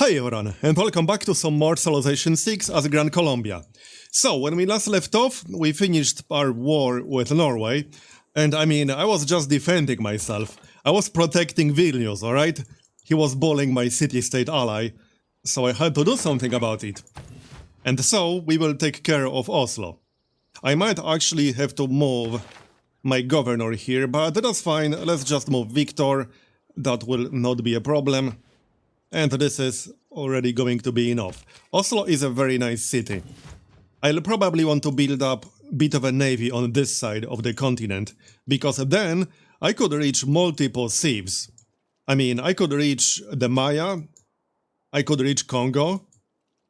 Hi everyone, and welcome back to some more Civilization 6 as Gran Colombia. So, when we last left off, we finished our war with Norway, and I was just defending myself. I was protecting Vilnius, alright? He was bullying my city-state ally, so I had to do something about it. And so, we will take care of Oslo. I might actually have to move my governor here, but that's fine, let's just move Victor. That will not be a problem. And this is already going to be enough. Oslo is a very nice city. I'll probably want to build up a bit of a navy on this side of the continent, because then I could reach multiple seas. I could reach the Maya, I could reach Congo,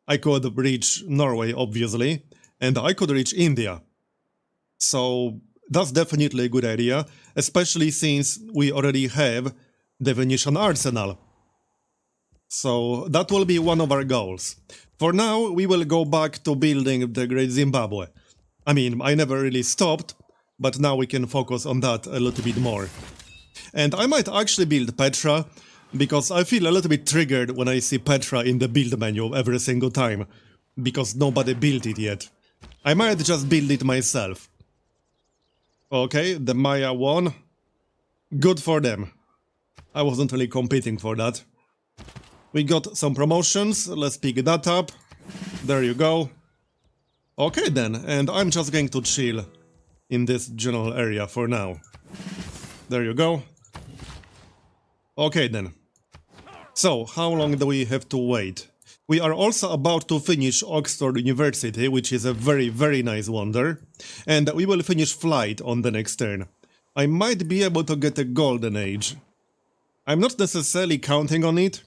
I could reach Norway, obviously, and I could reach India. So that's definitely a good idea, especially since we already have the Venetian arsenal. So that will be one of our goals. For now, we will go back to building the Great Zimbabwe. I never really stopped, but now we can focus on that a little bit more. And I might actually build Petra, because I feel a little bit triggered when I see Petra in the build menu every single time, because nobody built it yet. I might just build it myself. Okay, the Maya won. Good for them. I wasn't really competing for that. We got some promotions, let's pick that up. There you go. Okay then, and I'm just going to chill in this general area for now. There you go. Okay then. So, how long do we have to wait? We are also about to finish Oxford University, which is a very, very nice wonder. And we will finish flight on the next turn. I might be able to get a golden age. I'm not necessarily counting on it.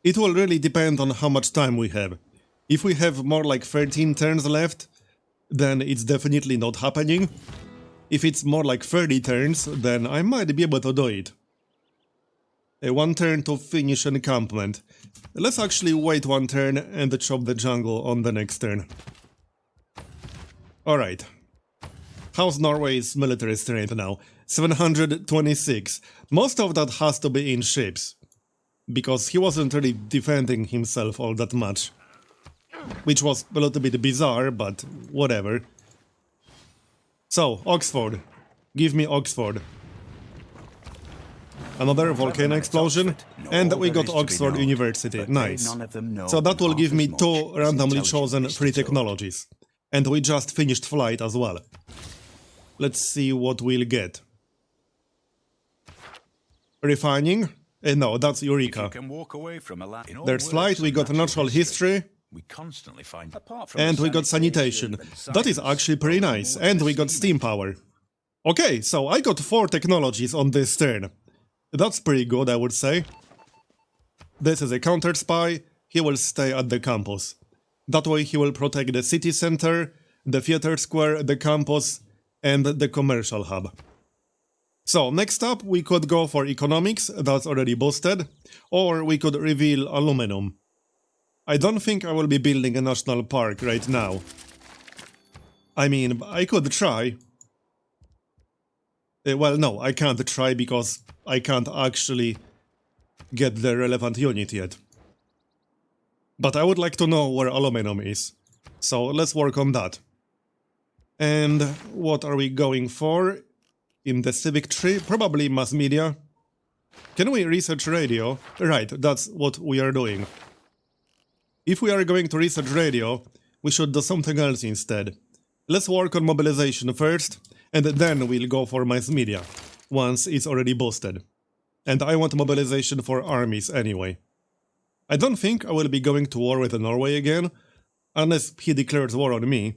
It will really depend on how much time we have. If we have more like 13 turns left, then it's definitely not happening. If it's more like 30 turns, then I might be able to do it. One turn to finish encampment. Let's actually wait one turn and chop the jungle on the next turn. Alright. How's Norway's military strength now? 726. Most of that has to be in ships, because he wasn't really defending himself all that much. Which was a little bit bizarre, but whatever. So, Oxford. Give me Oxford. Another volcano explosion, and we got Oxford University. Nice. So that will give me 2 randomly chosen free technologies. And we just finished flight as well. Let's see what we'll get. Refining? No, that's Eureka. There's flight, we got natural history, and we got sanitation. That is actually pretty nice, and we got steam power. Okay, so I got 4 technologies on this turn. That's pretty good, I would say. This is a counter spy, he will stay at the campus. That way he will protect the city center, the theater square, the campus, and the commercial hub. So, next up, we could go for economics, that's already boosted, or we could reveal aluminum. I don't think I will be building a national park right now. I could try. Well, no, I can't try because I can't actually get the relevant unit yet. But I would like to know where aluminum is, so let's work on that. And what are we going for? In the civic tree, probably mass media. Can we research radio? Right, that's what we are doing. If we are going to research radio, we should do something else instead. Let's work on mobilization first, and then we'll go for mass media, once it's already boosted. And I want mobilization for armies anyway. I don't think I will be going to war with Norway again, unless he declares war on me,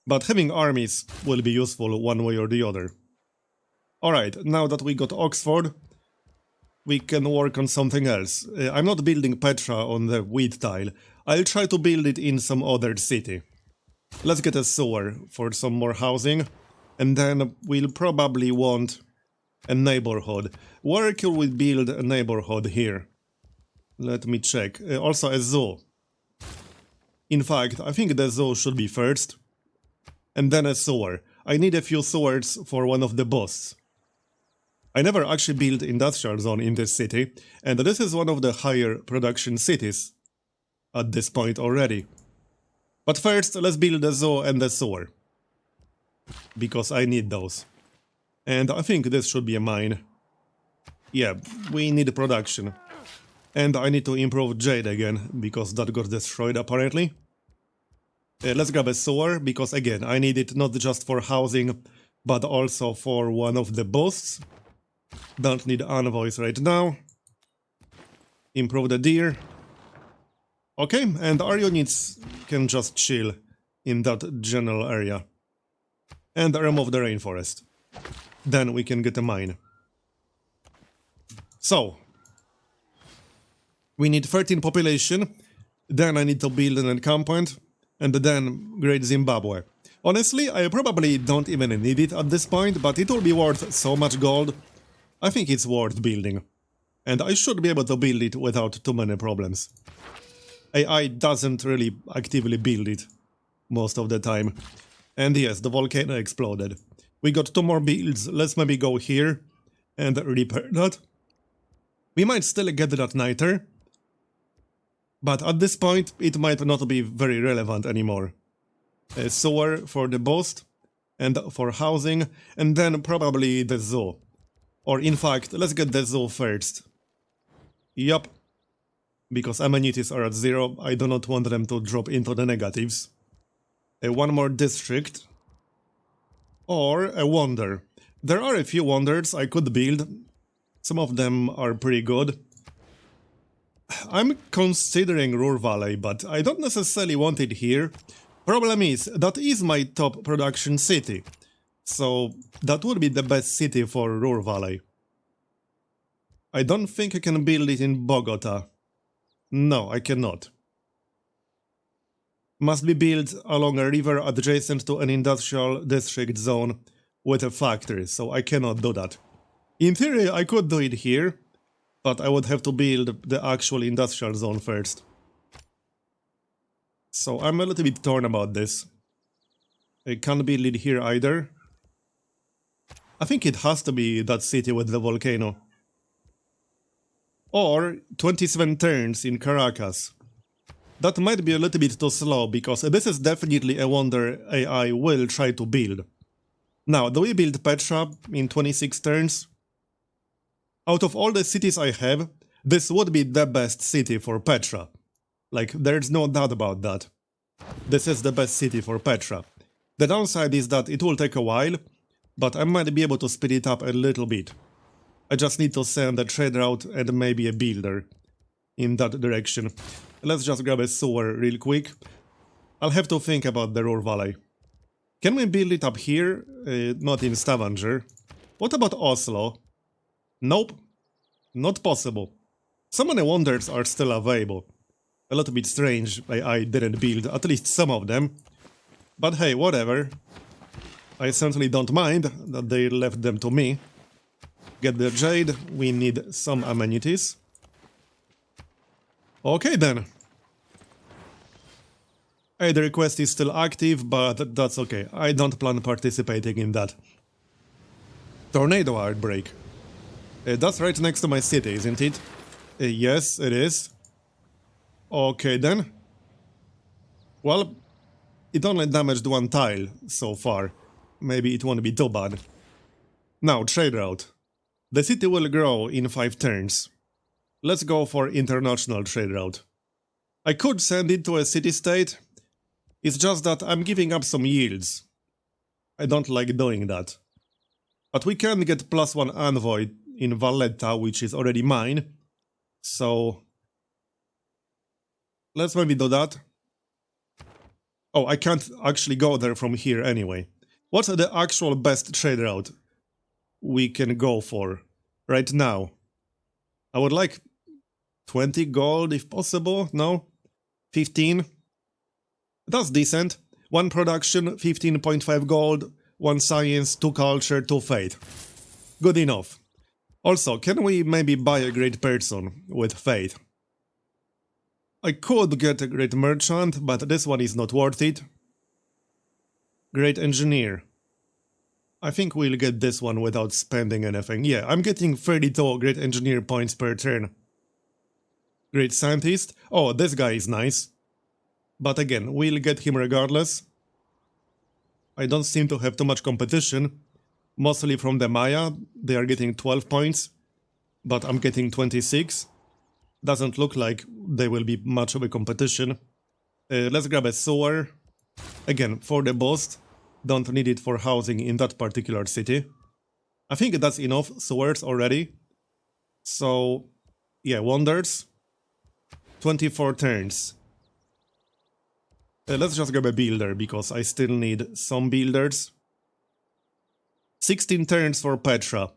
but having armies will be useful one way or the other. Alright, now that we got Oxford, we can work on something else. I'm not building Petra on the wheat tile. I'll try to build it in some other city. Let's get a sewer for some more housing, and then we'll probably want a neighborhood. Where could we build a neighborhood here? Let me check. Also a zoo. In fact, I think the zoo should be first, and then a sewer. I need a few sewers for one of the bosses. I never actually built industrial zone in this city, and this is one of the higher production cities at this point already. But first, let's build the zoo and the sewer. Because I need those. And I think this should be a mine. Yeah, we need production. And I need to improve jade again, because that got destroyed apparently. Let's grab a sewer, because again, I need it not just for housing, but also for one of the boosts. Don't need envoys right now. Improve the deer. Okay, and our units can just chill in that general area. And remove the rainforest. Then we can get a mine. So, we need 13 population, then I need to build an encampment, and then Great Zimbabwe. Honestly, I probably don't even need it at this point, but it will be worth so much gold. I think it's worth building. And I should be able to build it without too many problems. AI doesn't really actively build it most of the time. And yes, the volcano exploded. We got 2 more builds, let's maybe go here and repair that. We might still get that niter, but at this point it might not be very relevant anymore. A sewer for the boost, and for housing, and then probably the zoo. Or in fact, let's get the zoo first. Yup. Because amenities are at 0, I do not want them to drop into the negatives. One more district. Or a wonder. There are a few wonders I could build. Some of them are pretty good. I'm considering Ruhr Valley, but I don't necessarily want it here. Problem is, that is my top production city. So, that would be the best city for Ruhr Valley. I don't think I can build it in Bogota. No, I cannot. Must be built along a river adjacent to an industrial district zone with a factory, so I cannot do that. In theory, I could do it here, but I would have to build the actual industrial zone first. So I'm a little bit torn about this. I can't build it here either. I think it has to be that city with the volcano. Or 27 turns in Caracas. That might be a little bit too slow, because this is definitely a wonder AI will try to build. Now, do we build Petra in 26 turns? Out of all the cities I have, this would be the best city for Petra. Like, there's no doubt about that. This is the best city for Petra. The downside is that it will take a while, but I might be able to speed it up a little bit. I just need to send a trade route and maybe a builder in that direction. Let's just grab a sewer real quick. I'll have to think about the Ruhr Valley. Can we build it up here? Not in Stavanger. What about Oslo? Nope. Not possible. So many wonders are still available. A little bit strange I didn't build at least some of them. But hey, whatever. I certainly don't mind that they left them to me. Get the jade, we need some amenities. Okay then. Hey, the request is still active, but that's okay. I don't plan participating in that. Tornado outbreak. That's right next to my city, isn't it? Yes, it is. Okay then. Well, it only damaged 1 tile so far. Maybe it won't be too bad. Now, trade route. The city will grow in 5 turns. Let's go for international trade route. I could send it to a city-state. It's just that I'm giving up some yields. I don't like doing that. But we can get +1 envoy in Valletta, which is already mine. So let's maybe do that. Oh, I can't actually go there from here anyway. What's the actual best trade route we can go for right now? I would like 20 gold if possible. No? 15? That's decent. 1 production, 15.5 gold, 1 science, 2 culture, 2 faith. Good enough. Also, can we maybe buy a great person with faith? I could get a great merchant, but this one is not worth it. Great engineer. I think we'll get this one without spending anything. Yeah, I'm getting 32 great engineer points per turn. Great scientist. Oh, this guy is nice. But again, we'll get him regardless. I don't seem to have too much competition. Mostly from the Maya, they are getting 12 points. But I'm getting 26. Doesn't look like there will be much of a competition. Let's grab a sewer. Again, for the boost. Don't need it for housing in that particular city. I think that's enough sewers already. So, yeah, wonders. 24 turns. Let's just grab a builder, because I still need some builders. 16 turns for Petra.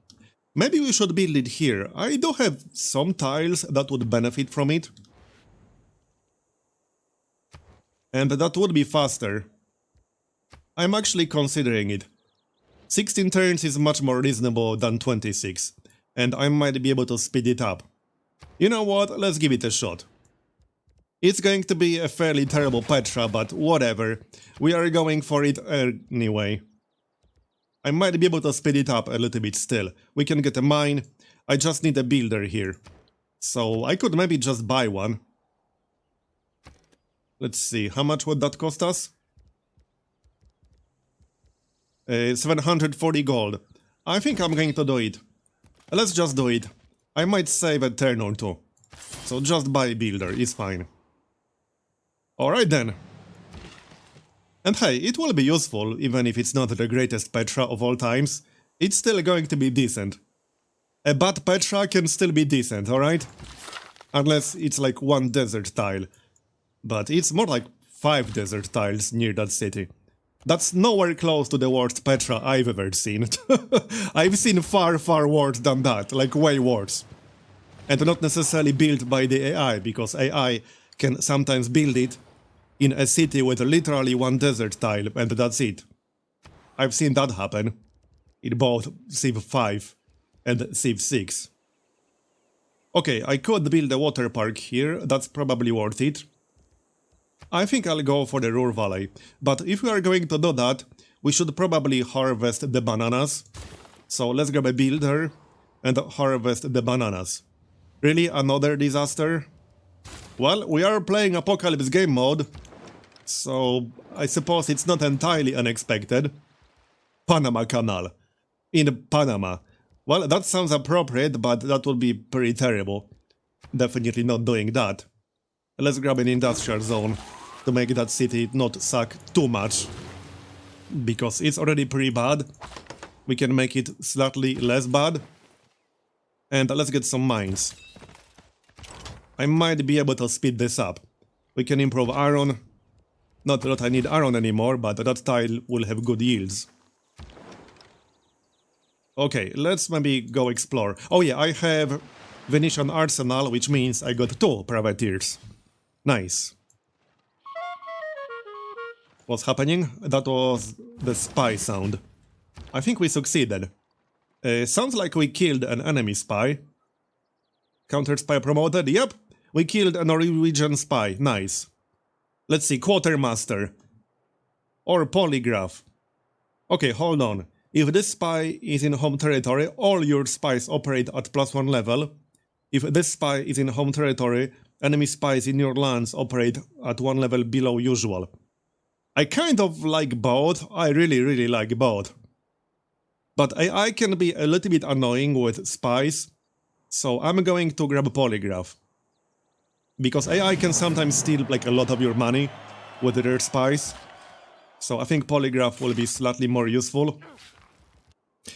Maybe we should build it here. I do have some tiles that would benefit from it. And that would be faster. I'm actually considering it. 16 turns is much more reasonable than 26. And I might be able to speed it up. You know what? Let's give it a shot. It's going to be a fairly terrible Petra, but whatever. We are going for it anyway. I might be able to speed it up a little bit still. We can get a mine. I just need a builder here. So I could maybe just buy one. Let's see, how much would that cost us? 740 gold. I think I'm going to do it. Let's just do it. I might save a turn or two. So just buy a builder, it's fine. Alright then. And hey, it will be useful, even if it's not the greatest Petra of all times. It's still going to be decent. A bad Petra can still be decent, alright? Unless it's like one desert tile. But it's more like 5 desert tiles near that city. That's nowhere close to the worst Petra I've ever seen. I've seen far, far worse than that, like way worse. And not necessarily built by the AI, because AI can sometimes build it in a city with literally one desert tile, and that's it. I've seen that happen in both Civ 5 and Civ 6. Okay, I could build a water park here, that's probably worth it. I think I'll go for the Ruhr Valley, but if we are going to do that, we should probably harvest the bananas. So let's grab a builder and harvest the bananas. Really, another disaster? Well, we are playing Apocalypse game mode, so I suppose it's not entirely unexpected. Panama Canal. In Panama. Well, that sounds appropriate, but that would be pretty terrible. Definitely not doing that. Let's grab an industrial zone to make that city not suck too much. Because it's already pretty bad. We can make it slightly less bad. And let's get some mines. I might be able to speed this up. We can improve iron. Not that I need iron anymore, but that tile will have good yields. Okay, let's maybe go explore. Oh yeah, I have Venetian Arsenal, which means I got 2 privateers. Nice. What's happening? That was the spy sound. I think we succeeded. Sounds like we killed an enemy spy. Counter spy promoted, yep. We killed a Norwegian spy, nice. Let's see, quartermaster. Or polygraph. Okay, hold on. If this spy is in home territory, all your spies operate at +1 level. If this spy is in home territory, enemy spies in your lands operate at 1 level below usual. I kind of like both, I really like both. But AI can be a little bit annoying with spies, so I'm going to grab polygraph. Because AI can sometimes steal like a lot of your money with their spies. So I think polygraph will be slightly more useful.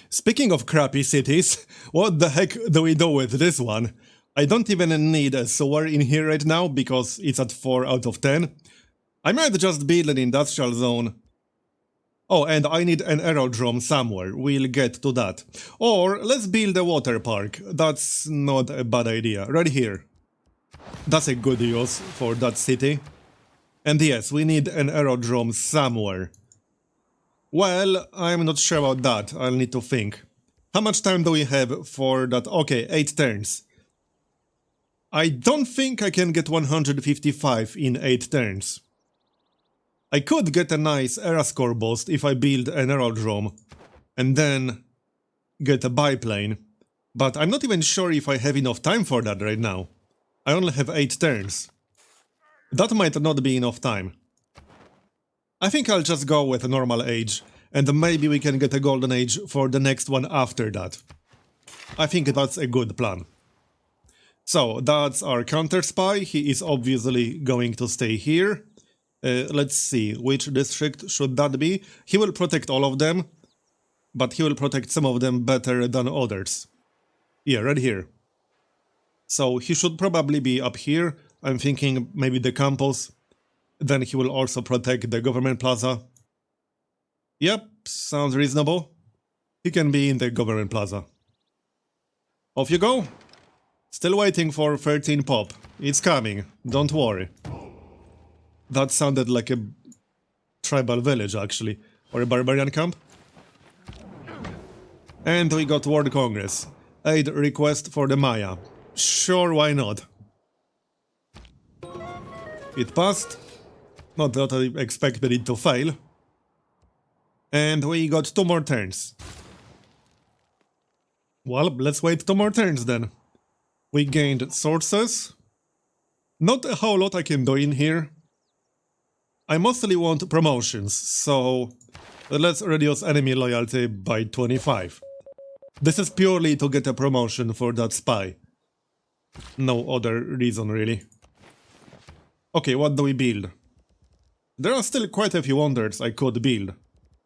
Speaking of crappy cities, what the heck do we do with this one? I don't even need a sewer in here right now because it's at 4 out of 10. I might just build an industrial zone. Oh, and I need an aerodrome somewhere, we'll get to that. Or let's build a water park, that's not a bad idea, right here. That's a good use for that city. And yes, we need an aerodrome somewhere. Well, I'm not sure about that, I'll need to think. How much time do we have for that? Okay, 8 turns. I don't think I can get 155 in 8 turns. I could get a nice era score boost if I build an aerodrome and then get a biplane, but I'm not even sure if I have enough time for that right now. I only have 8 turns. That might not be enough time. I think I'll just go with a normal age, and maybe we can get a golden age for the next one after that. I think that's a good plan. So, that's our counter spy. He is obviously going to stay here. Let's see, which district should that be? He will protect all of them, but he will protect some of them better than others. Yeah, right here. So he should probably be up here. I'm thinking maybe the campus. Then he will also protect the government plaza. Yep, sounds reasonable. He can be in the government plaza. Off you go. Still waiting for 13 pop. It's coming, don't worry. That sounded like a tribal village, actually. Or a barbarian camp. And we got World Congress. Aid request for the Maya. Sure, why not? It passed. Not that I expected it to fail. And we got 2 more turns. Well, let's wait 2 more turns then. We gained sources. Not a whole lot I can do in here. I mostly want promotions, so let's reduce enemy loyalty by 25. This is purely to get a promotion for that spy. No other reason, really. Okay, what do we build? There are still quite a few wonders I could build.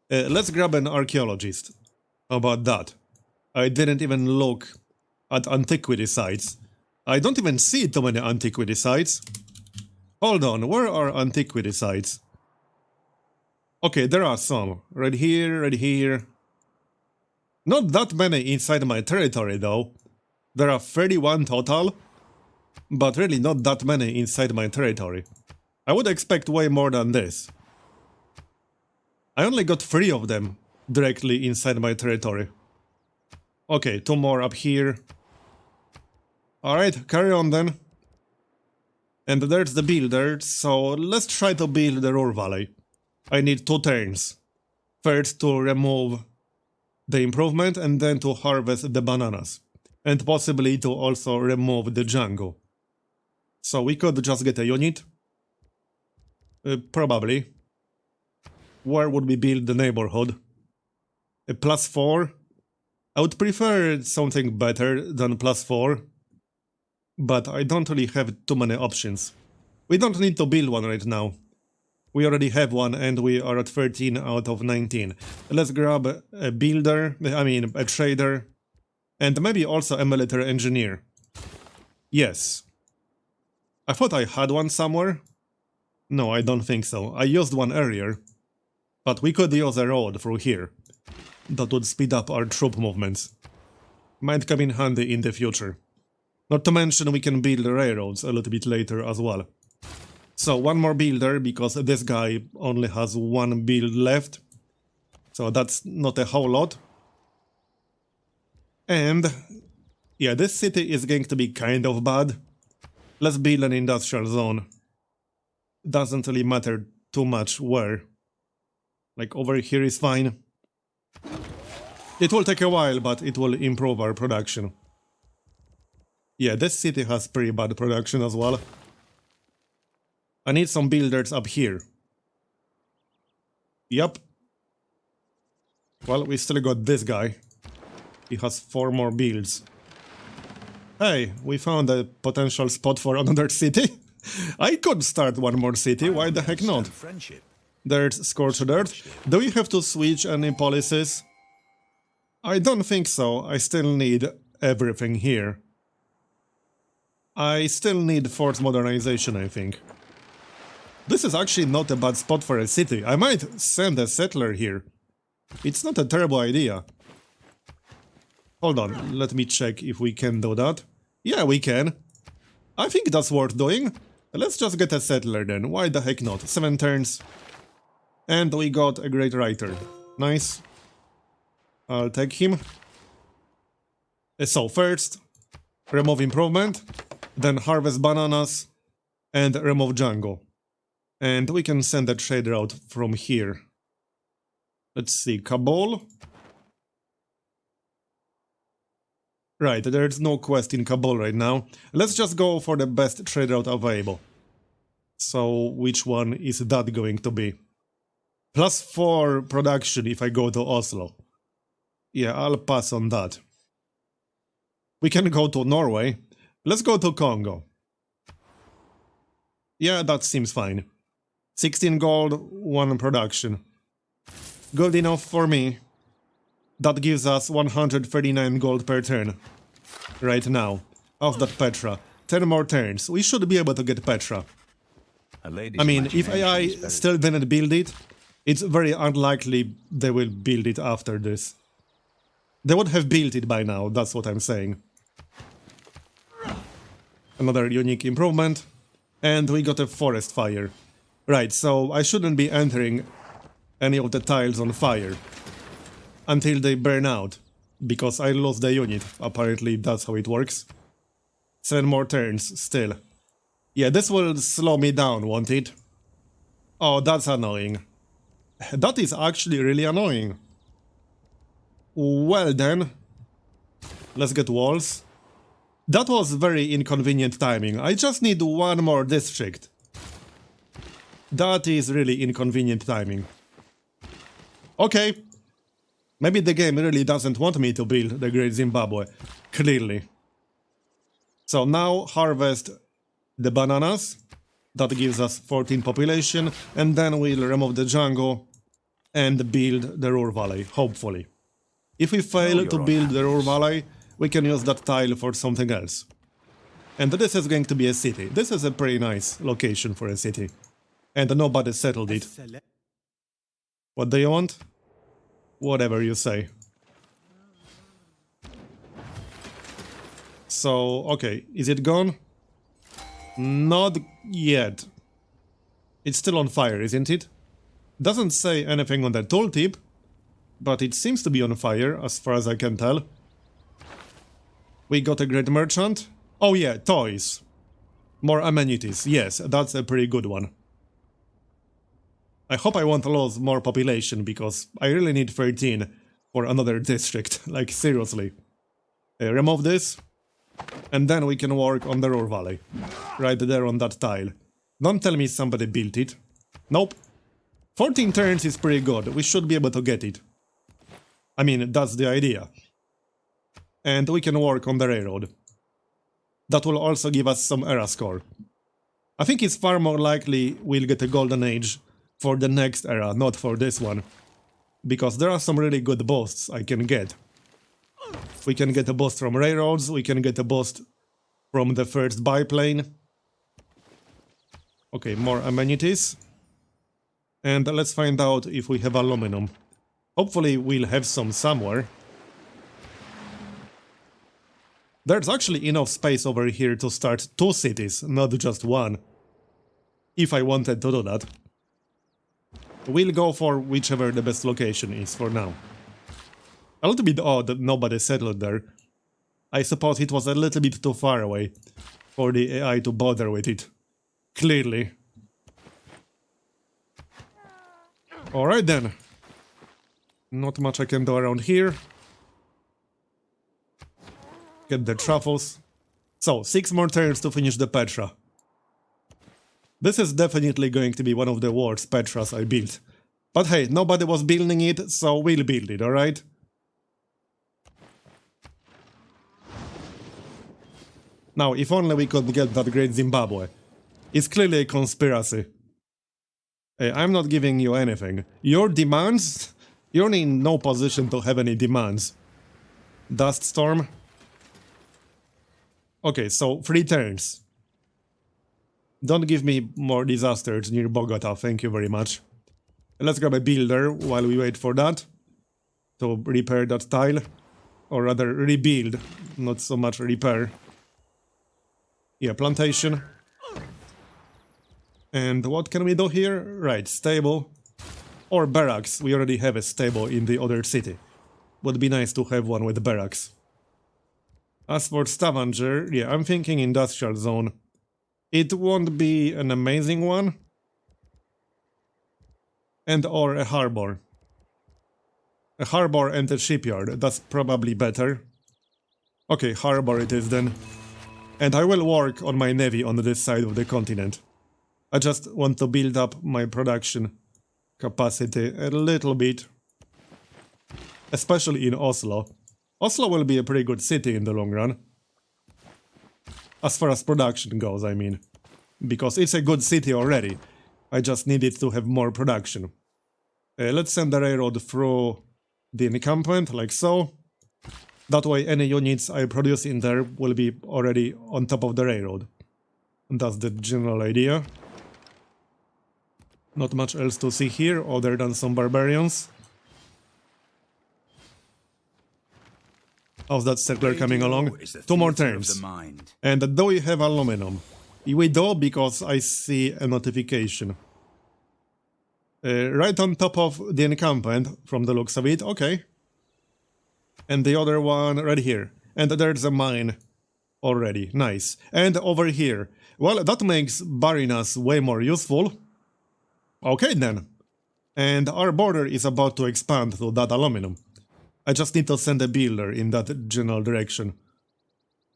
Let's grab an archaeologist. How about that? I didn't even look at antiquity sites. I don't even see too many antiquity sites. Hold on, where are antiquity sites? Okay, there are some. Right here, right here. Not that many inside my territory, though. There are 31 total, but really not that many inside my territory. I would expect way more than this. I only got 3 of them directly inside my territory. Okay, 2 more up here. Alright, carry on then. And there's the builder, so let's try to build the Ruhr Valley. I need 2 turns. First to remove the improvement and then to harvest the bananas. And possibly to also remove the jungle. So we could just get a unit. Probably. Where would we build the neighborhood? A +4? I would prefer something better than +4. But I don't really have too many options. We don't need to build one right now. We already have one and we are at 13 out of 19. Let's grab a builder, a trader, and maybe also a military engineer. Yes. I thought I had one somewhere. No, I don't think so. I used one earlier. But we could use a road through here. That would speed up our troop movements. Might come in handy in the future. Not to mention we can build railroads a little bit later as well. So one more builder, because this guy only has 1 build left. So that's not a whole lot. And yeah, this city is going to be kind of bad. Let's build an industrial zone. Doesn't really matter too much where. Like over here is fine. It will take a while, but it will improve our production. Yeah, this city has pretty bad production as well. I need some builders up here. Yep. Well, we still got this guy. He has 4 more builds. Hey, we found a potential spot for another city. I could start one more city, why the heck not? There's Scorched Earth. Do we have to switch any policies? I don't think so. I still need everything here. I still need force modernization, I think. This is actually not a bad spot for a city. I might send a settler here. It's not a terrible idea. Hold on, let me check if we can do that. Yeah, we can. I think that's worth doing. Let's just get a settler then, why the heck not? 7 turns. And we got a great writer. Nice. I'll take him. So first, remove improvement, then harvest bananas, and remove jungle. And we can send a trader out from here. Let's see, Kabul. Right, there's no quest in Kabul right now. Let's just go for the best trade route available. So, which one is that going to be? +4 production if I go to Oslo. Yeah, I'll pass on that. We can go to Norway. Let's go to Congo. Yeah, that seems fine. 16 gold, 1 production. Good enough for me. That gives us 139 gold per turn. Right now. Of that Petra. 10 more turns. We should be able to get Petra. I mean, if AI still didn't build it, it's very unlikely they will build it after this. They would have built it by now, that's what I'm saying. Another unique improvement. And we got a forest fire. Right, so I shouldn't be entering any of the tiles on fire until they burn out, because I lost the unit. Apparently that's how it works. 7 more turns, still. Yeah, this will slow me down, won't it? Oh, that's annoying. That is actually really annoying. Well then, let's get walls. That was very inconvenient timing. I just need 1 more district. That is really inconvenient timing. Okay. Maybe the game really doesn't want me to build the Great Zimbabwe. Clearly. So now harvest the bananas. That gives us 14 population. And then we'll remove the jungle and build the Ruhr Valley, hopefully. If we fail to build the Ruhr Valley, we can use that tile for something else. And this is going to be a city. This is a pretty nice location for a city. And nobody settled it. What do you want? Whatever you say. So, okay, is it gone? Not yet. It's still on fire, isn't it? Doesn't say anything on the tooltip, but it seems to be on fire, as far as I can tell. We got a great merchant. Oh yeah, toys. More amenities, yes, that's a pretty good one. I hope I won't lose more population, because I really need 13 for another district, like seriously. Remove this, and then we can work on the Ruhr Valley. Right there on that tile. Don't tell me somebody built it. Nope. 14 turns is pretty good, we should be able to get it. I mean, that's the idea. And we can work on the railroad. That will also give us some era score. I think it's far more likely we'll get a golden age for the next era, not for this one. Because there are some really good boosts I can get. We can get a boost from railroads, we can get a boost from the first biplane. Okay, more amenities. And let's find out if we have aluminum. Hopefully we'll have some somewhere. There's actually enough space over here to start 2 cities, not just 1. If I wanted to do that. We'll go for whichever the best location is for now. A little bit odd that nobody settled there. I suppose it was a little bit too far away for the AI to bother with it. Clearly. Alright then. Not much I can do around here. Get the truffles. So, 6 more turns to finish the Petra. This is definitely going to be one of the worst Petras I built. But hey, nobody was building it, so we'll build it, alright? Now, if only we could get that Great Zimbabwe. It's clearly a conspiracy. Hey, I'm not giving you anything. Your demands? You're in no position to have any demands. Dust storm? Okay, so 3 turns. Don't give me more disasters near Bogota, thank you very much. Let's grab a builder while we wait for that. To repair that tile. Or rather, rebuild, not so much repair. Yeah, plantation. And what can we do here? Right, stable. Or barracks, we already have a stable in the other city. Would be nice to have one with barracks. As for Stavanger, yeah, I'm thinking industrial zone. It won't be an amazing one. And or a harbor. A harbor and a shipyard, that's probably better. Okay, harbor it is then. And I will work on my navy on this side of the continent. I just want to build up my production capacity a little bit. Especially in Oslo. Oslo will be a pretty good city in the long run. As far as production goes, I mean. Because it's a good city already. I just needed to have more production. Let's send the railroad through the encampment, like so. That way any units I produce in there will be already on top of the railroad. And that's the general idea. Not much else to see here, other than some barbarians. How's that settler coming along? 2 more turns. And do we have aluminum? We do, because I see a notification. Right on top of the encampment, from the looks of it, okay. And the other one right here. And there's a mine already, nice. And over here. Well, that makes Barinas way more useful. Okay then. And our border is about to expand to that aluminum. I just need to send a builder in that general direction.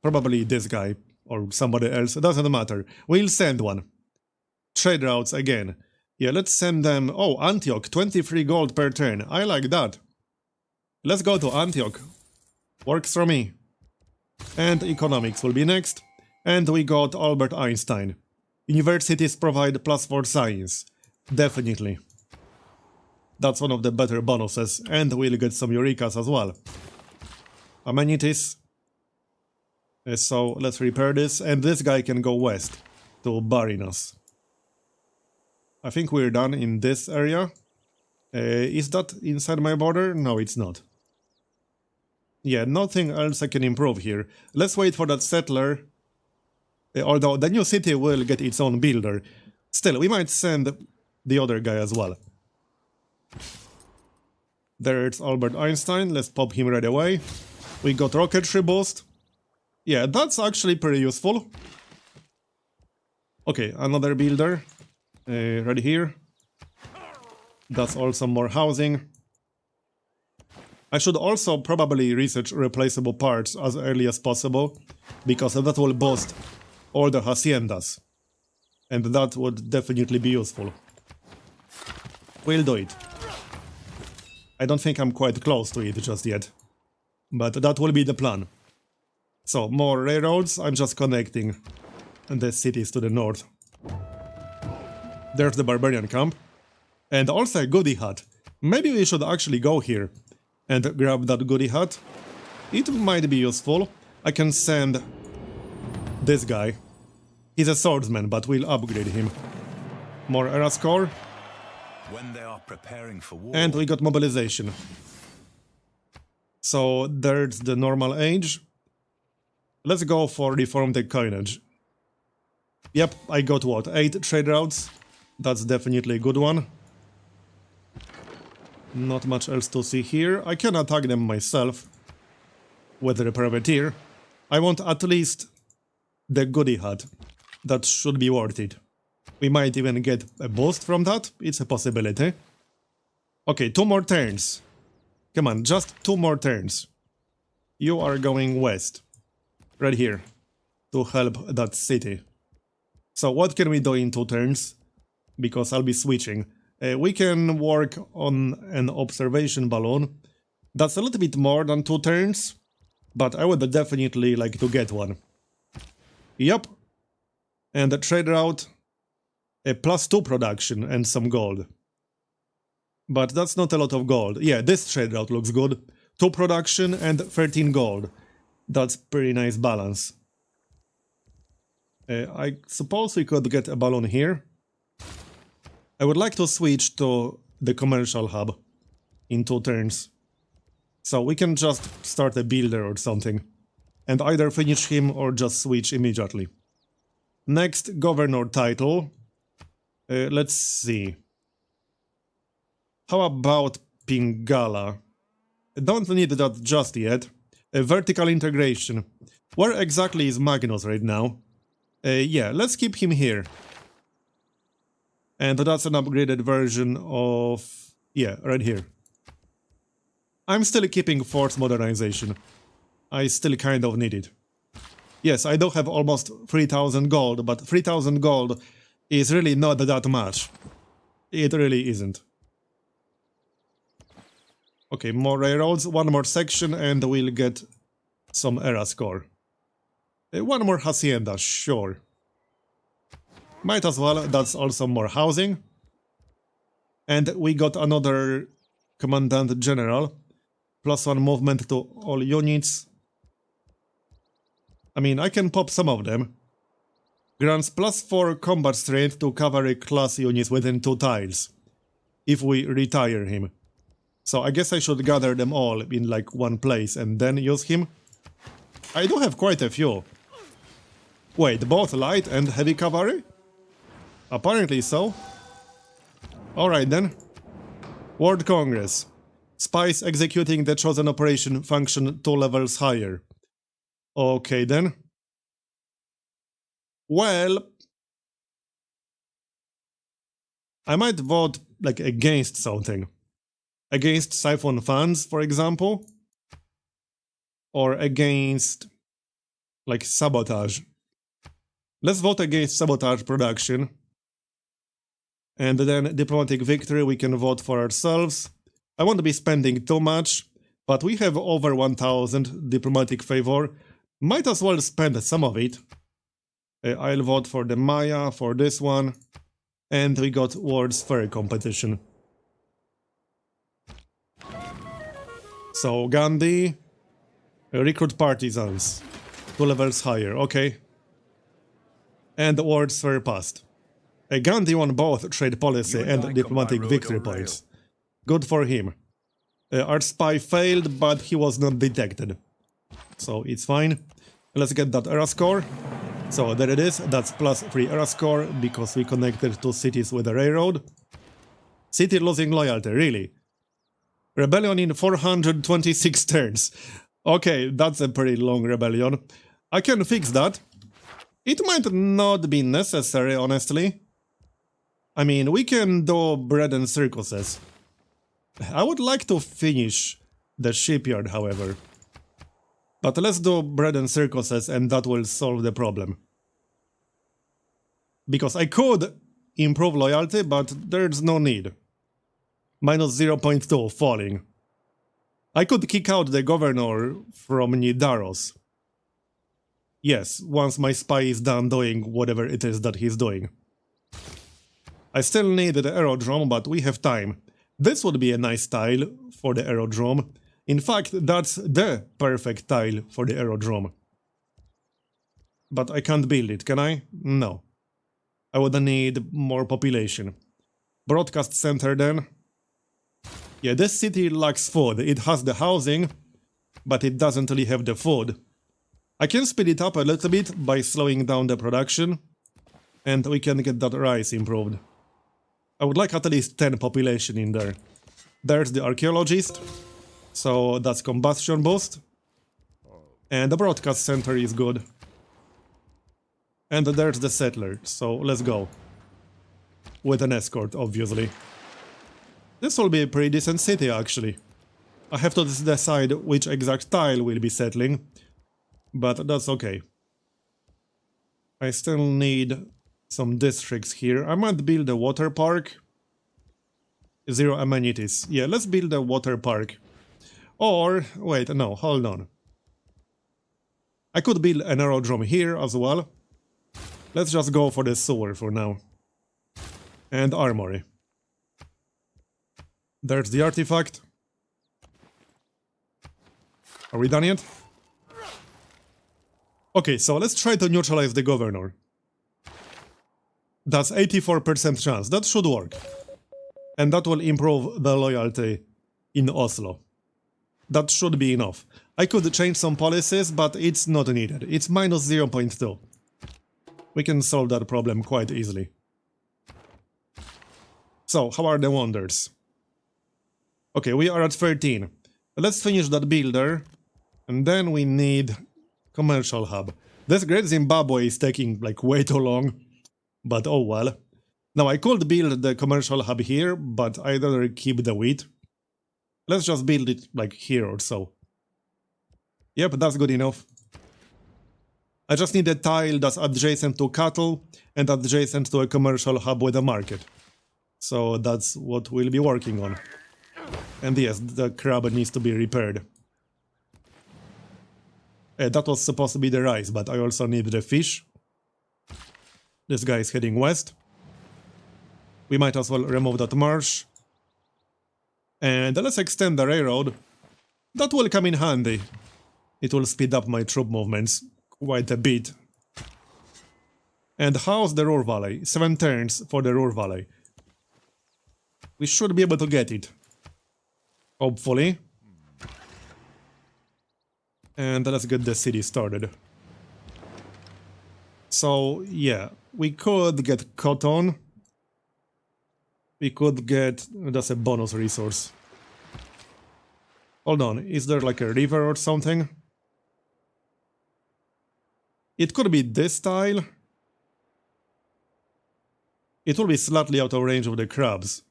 Probably this guy, or somebody else, it doesn't matter. We'll send one. Trade routes again. Yeah, let's send them... Oh, Antioch, 23 gold per turn. I like that. Let's go to Antioch. Works for me. And economics will be next. And we got Albert Einstein. Universities provide +4 science. Definitely. That's one of the better bonuses, and we'll get some Eurekas as well. Amenities. So let's repair this, and this guy can go west to Barinas. I think we're done in this area. Is that inside my border? No, it's not. Yeah, nothing else I can improve here. Let's wait for that settler. Although the new city will get its own builder. Still, we might send the other guy as well. There's Albert Einstein, let's pop him right away. We got rocketry boost. Yeah, that's actually pretty useful. Okay, another builder. Right here. That's also more housing. I should also probably research replaceable parts as early as possible, because that will boost all the haciendas. And that would definitely be useful. We'll do it. I don't think I'm quite close to it just yet. But that will be the plan. So, more railroads, I'm just connecting the cities to the north. There's the Barbarian Camp. And also a goodie hut. Maybe we should actually go here and grab that goodie hut. It might be useful. I can send this guy. He's a swordsman, but we'll upgrade him. More era score. When they are preparing for war. And we got mobilization. So there's the normal age. Let's go for reform the coinage. Yep, I got what? 8 trade routes. That's definitely a good one. Not much else to see here. I can attack them myself with the privateer. I want at least the goodie hut. That should be worth it. We might even get a boost from that. It's a possibility. Okay, 2 more turns. Come on, just 2 more turns. You are going west. Right here. To help that city. So what can we do in 2 turns? Because I'll be switching. We can work on an observation balloon. That's a little bit more than 2 turns. But I would definitely like to get one. Yep. And the trade route. A +2 production and some gold. But that's not a lot of gold. Yeah, this trade route looks good. 2 production and 13 gold. That's pretty nice balance. I suppose we could get a balloon here. I would like to switch to the commercial hub in 2 turns. So we can just start a builder or something. And either finish him or just switch immediately. Next, governor title. Let's see. How about Pingala? Don't need that just yet. Vertical integration. Where exactly is Magnus right now? Yeah, let's keep him here. And that's an upgraded version of... yeah, right here. I'm still keeping force modernization. I still kind of need it. Yes, I do have almost 3000 gold, but 3000 gold is really not that much. It really isn't. Okay, more railroads, one more section, and we'll get some era score. One more hacienda, sure. Might as well, that's also more housing. And we got another Commandant General. +1 movement to all units. I mean, I can pop some of them. Grants +4 combat strength to cavalry class units within 2 tiles. If we retire him. So I guess I should gather them all in like one place and then use him. I do have quite a few. Wait, both light and heavy cavalry? Apparently so. Alright then. World Congress. Spies executing the chosen operation function 2 levels higher. Okay then. Well, I might vote like against something. Against siphon funds, for example. Or against like sabotage. Let's vote against sabotage production. And then diplomatic victory we can vote for ourselves. I won't be spending too much, but we have over 1000 diplomatic favor. Might as well spend some of it. I'll vote for the Maya, for this one. And we got World's Fair competition. So Gandhi, recruit partisans. 2 levels higher, okay. And World's Fair passed. Gandhi won both trade policy and diplomatic victory points. Good for him. Our spy failed, but he was not detected. So it's fine. Let's get that era score. So there it is, that's +3 era score, because we connected 2 cities with a railroad. City losing loyalty, really? Rebellion in 426 turns. Okay, that's a pretty long rebellion. I can fix that. It might not be necessary, honestly. I mean, we can do bread and circuses. I would like to finish the shipyard, however. But let's do bread and circuses and that will solve the problem. Because I could improve loyalty, but there's no need. -0.2, falling. I could kick out the governor from Nidaros. Yes, once my spy is done doing whatever it is that he's doing. I still need the aerodrome, but we have time. This would be a nice tile for the aerodrome. In fact, that's the perfect tile for the aerodrome. But I can't build it, can I? No. I would need more population. Broadcast center then. Yeah, this city lacks food. It has the housing, but it doesn't really have the food. I can speed it up a little bit by slowing down the production, and we can get that rice improved. I would like at least 10 population in there. There's the archaeologist, so that's combustion boost. And the broadcast center is good. And there's the settler, so let's go. With an escort, obviously. This will be a pretty decent city, actually. I have to decide which exact tile will be settling, but that's okay. I still need some districts here. I might build a water park. 0 amenities. Yeah, let's build a water park. Or, wait, no, hold on. I could build an aerodrome here as well. Let's just go for the sewer for now. And armory. There's the artifact. Are we done yet? Okay, so let's try to neutralize the governor. That's 84% chance. That should work. And that will improve the loyalty in Oslo. That should be enough. I could change some policies, but it's not needed. It's -0.2. We can solve that problem quite easily. So, how are the wonders? Okay, we are at 13. Let's finish that builder. And then we need commercial hub. This Great Zimbabwe is taking like way too long. But oh well. Now I could build the commercial hub here, but I'd rather keep the wheat. Let's just build it like here or so. Yep, that's good enough. I just need a tile that's adjacent to cattle and adjacent to a commercial hub with a market. So that's what we'll be working on. And yes, the crab needs to be repaired. That was supposed to be the rice, but I also need the fish. This guy is heading west. We might as well remove that marsh. And let's extend the railroad. That will come in handy. It will speed up my troop movements quite a bit. And how's the Ruhr Valley? 7 turns for the Ruhr Valley. We should be able to get it. Hopefully. And let's get the city started. So, yeah, we could get cotton. We could get... that's a bonus resource. Hold on, is there like a river or something? It could be this tile. It will be slightly out of range of the crabs.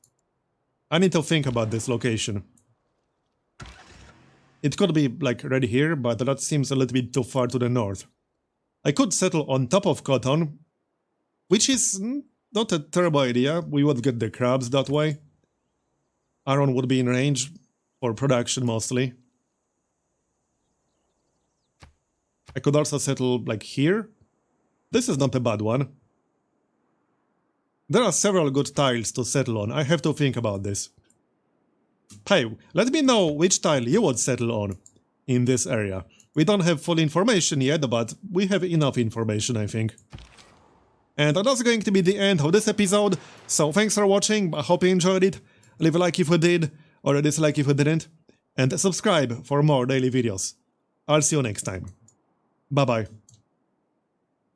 I need to think about this location. It could be like right here, but that seems a little bit too far to the north. I could settle on top of cotton, which is not a terrible idea. We would get the crabs that way. Iron would be in range for production mostly. I could also settle like here. This is not a bad one. There are several good tiles to settle on. I have to think about this. Hey, let me know which tile you would settle on in this area. We don't have full information yet, but we have enough information, I think. And that's going to be the end of this episode, so thanks for watching, I hope you enjoyed it. Leave a like if you did, or a dislike if you didn't, and subscribe for more daily videos. I'll see you next time. Bye bye.